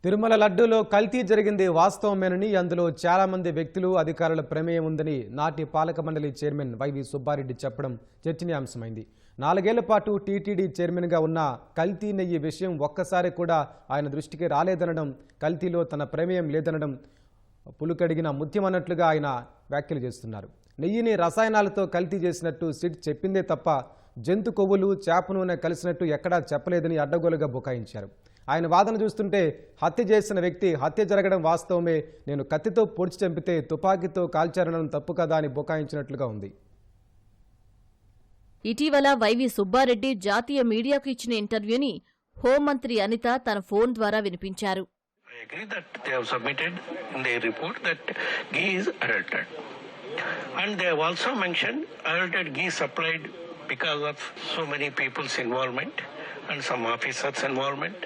తిరుమల లడ్డూలో కల్తీ జరిగింది వాస్తవమేనని, అందులో చాలా మంది వ్యక్తులు, అధికారుల ప్రమేయం ఉందని నాటి పాలక మండలి చైర్మన్ వైవి సుబ్బారెడ్డి చెప్పడం చర్చనీయాంశమైంది. 4 ఏళ్ల పాటు టీటీడీ చైర్మన్గా ఉన్న కల్తీ నెయ్యి విషయం ఒక్కసారి కూడా ఆయన దృష్టికి రాలేదనడం, కల్తీలో తన ప్రమేయం లేదనడం పులుకడిగిన ముత్యమన్నట్లుగా ఆయన వ్యాఖ్యలు చేస్తున్నారు. నెయ్యిని రసాయనాలతో కల్తీ చేసినట్టు సిట్ చెప్పిందే తప్ప జంతు కొవ్వులు, చేప నూనె కలిసినట్టు ఎక్కడా చెప్పలేదని అడ్డగోలుగా బుకాయించారు. ఆయన వాదన చూస్తుంటే హత్య చేసిన వ్యక్తి హత్య జరగడం వాస్తవమే, నేను కత్తితో పొడిచి చంపితే తుపాకీతో కాల్చారనడం తప్పు కదా అని బుకాయించినట్లుగా ఉంది. ఇటీవల వైవి సుబ్బారెడ్డి జాతీయ మీడియాకు ఇచ్చిన ఇంటర్వ్యూని హోంమంత్రి అనిత తన ఫోన్ ద్వారా వినిపించారు. I agree that they have submitted in their report that ghee is adulterated. And they have also mentioned adulterated ghee supplied because of so many people's involvement and some officers' involvement,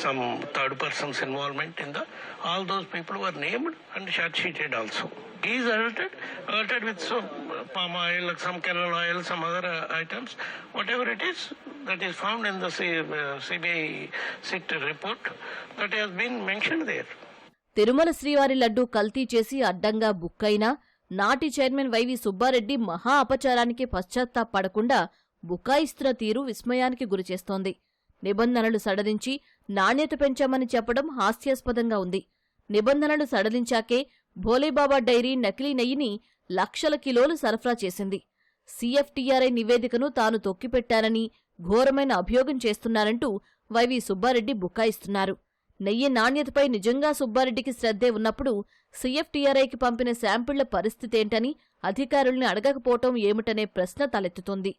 some third persons' involvement in the, all those people were named and charge sheeted also. Ghee is adulterated with some palm oil, some canola oil, some other items, whatever it is that is found in the CBI SIT report that has been mentioned there. Tirumala శ్రీవారి లడ్డూ కల్తీ చేసి అడ్డంగా బుక్కైనా నాటి chairman YV Subbareddy మహా అపచారానికి పశ్చాత్తాపడకుండా బుకాయిస్తున్న తీరు విస్మయానికి గురిచేస్తోంది. నిబంధనలు సడలించి నాణ్యత పెంచామని చెప్పడం హాస్యాస్పదంగా ఉంది. నిబంధనలు సడలించాకే భోలేబాబా డైరీ నకిలీ నెయ్యిని లక్షల కిలోలు సరఫరా చేసింది. CFTRI నివేదికను తాను తొక్కిపెట్టానని ఘోరమైన అభియోగం చేస్తున్నారంటూ వైవి సుబ్బారెడ్డి బుకాయిస్తున్నారు. నెయ్యి నాణ్యతపై నిజంగా సుబ్బారెడ్డికి శ్రద్ధే ఉన్నప్పుడు CFTRIకి పంపిన శాంపిళ్ల పరిస్థితేంటని అధికారుల్ని అడగకపోవటం ఏమిటనే ప్రశ్న తలెత్తుతోంది.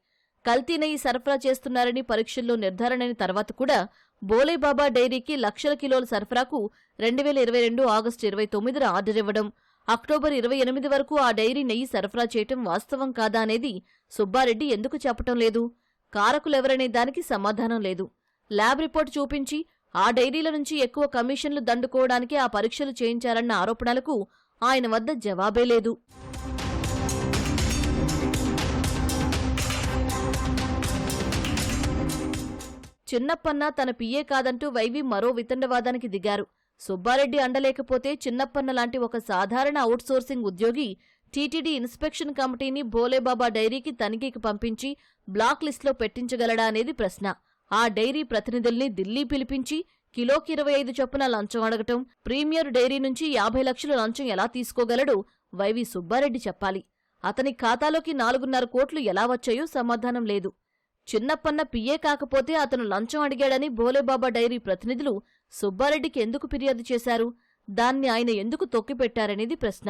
కల్తీ నెయ్యి సరఫరా చేస్తున్నారని పరీక్షల్లో నిర్ధారణైన తర్వాత కూడా భోలేబాబా డైరీకి లక్షల కిలోల సరఫరాకు 2022 ఆగస్టు 29న ఆర్డర్ ఇవ్వడం, అక్టోబర్ 28 వరకు ఆ డైరీ నెయ్యి సరఫరా చేయటం వాస్తవం కాదా అనేది సుబ్బారెడ్డి ఎందుకు చెప్పటం లేదు? కారకులెవరనే దానికి సమాధానం లేదు. ల్యాబ్ రిపోర్ట్ చూపించి ఆ డైరీల నుంచి ఎక్కువ కమిషన్లు దండుకోవడానికి ఆ పరీక్షలు చేయించారన్న ఆరోపణలకు ఆయన వద్ద జవాబే లేదు. చిన్నప్పన్న తన పిఏ కాదంటూ వైవి మరో వితండవాదానికి దిగారు. సుబ్బారెడ్డి అండలేకపోతే చిన్నప్పన్న లాంటి ఒక సాధారణ అవుట్సోర్సింగ్ ఉద్యోగి టీటీడీ ఇన్స్పెక్షన్ కమిటీని భోలేబాబా డైరీకి తనిఖీకి పంపించి బ్లాక్ లిస్టులో పెట్టించగలడా అనేది ప్రశ్న. ఆ డైరీ ప్రతినిధుల్ని ఢిల్లీ పిలిపించి కిలోకి 25 చొప్పున లంచం అడగటం, ప్రీమియర్ డైరీ నుంచి 50 లక్షల లంచం ఎలా తీసుకోగలడు వైవి సుబ్బారెడ్డి చెప్పాలి. అతని ఖాతాలోకి 4.5 కోట్లు ఎలా వచ్చాయో సమాధానం లేదు. చిన్నప్పన్న పిఏ కాకపోతే అతను లంచం అడిగాడని భోలేబాబా డైరీ ప్రతినిధులు సుబ్బారెడ్డికి ఎందుకు ఫిర్యాదు చేశారు? దాన్ని ఆయన ఎందుకు తొక్కిపెట్టారనేది ప్రశ్న.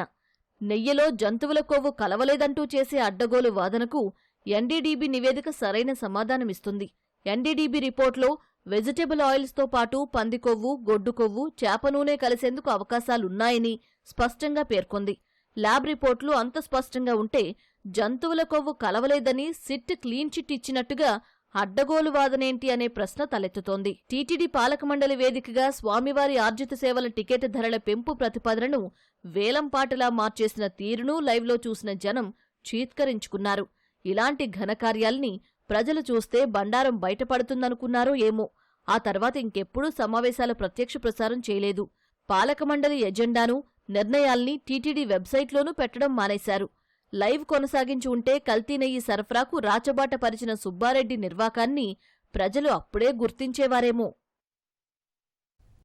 నెయ్యిలో జంతువుల కొవ్వు కలవలేదంటూ చేసే అడ్డగోలు వాదనకు NDDB నివేదిక సరైన సమాధానమిస్తుంది. NDDB రిపోర్ట్లో వెజిటబుల్ ఆయిల్స్తో పాటు పంది కొవ్వు, గొడ్డు కొవ్వు, చేప నూనె కలిసేందుకు అవకాశాలున్నాయని స్పష్టంగా పేర్కొంది. ల్యాబ్ రిపోర్ట్లు అంత స్పష్టంగా ఉంటే జంతువుల కొవ్వు కలవలేదని సిట్ క్లీన్ చిట్ ఇచ్చినట్టుగా అడ్డగోలు వాదనేంటి అనే ప్రశ్న తలెత్తుతోంది. టీటీడీ పాలక మండలి వేదికగా స్వామివారి ఆర్జిత సేవల టికెట్ ధరల పెంపు ప్రతిపాదనను వేలంపాటలా మార్చేసిన తీరును లైవ్లో చూసిన జనం చీత్కరించుకున్నారు. ఇలాంటి ఘనకార్యాల్ని ప్రజలు చూస్తే బండారం బయటపడుతుందనుకున్నారో ఏమో. ఆ తర్వాత ఇంకెప్పుడూ సమావేశాల ప్రత్యక్ష ప్రసారం చేయలేదు. పాలక మండలి ఎజెండాను, నిర్ణయాల్ని టీటీడీ వెబ్సైట్లోనూ పెట్టడం మానేశారు. లైవ్ కొనసాగించి ఉంటే కల్తీ నెయ్యి సరఫరాకు రాచబాట పరిచిన సుబ్బారెడ్డి నిర్వాకాన్ని ప్రజలు అప్పుడే గుర్తించేవారేమో.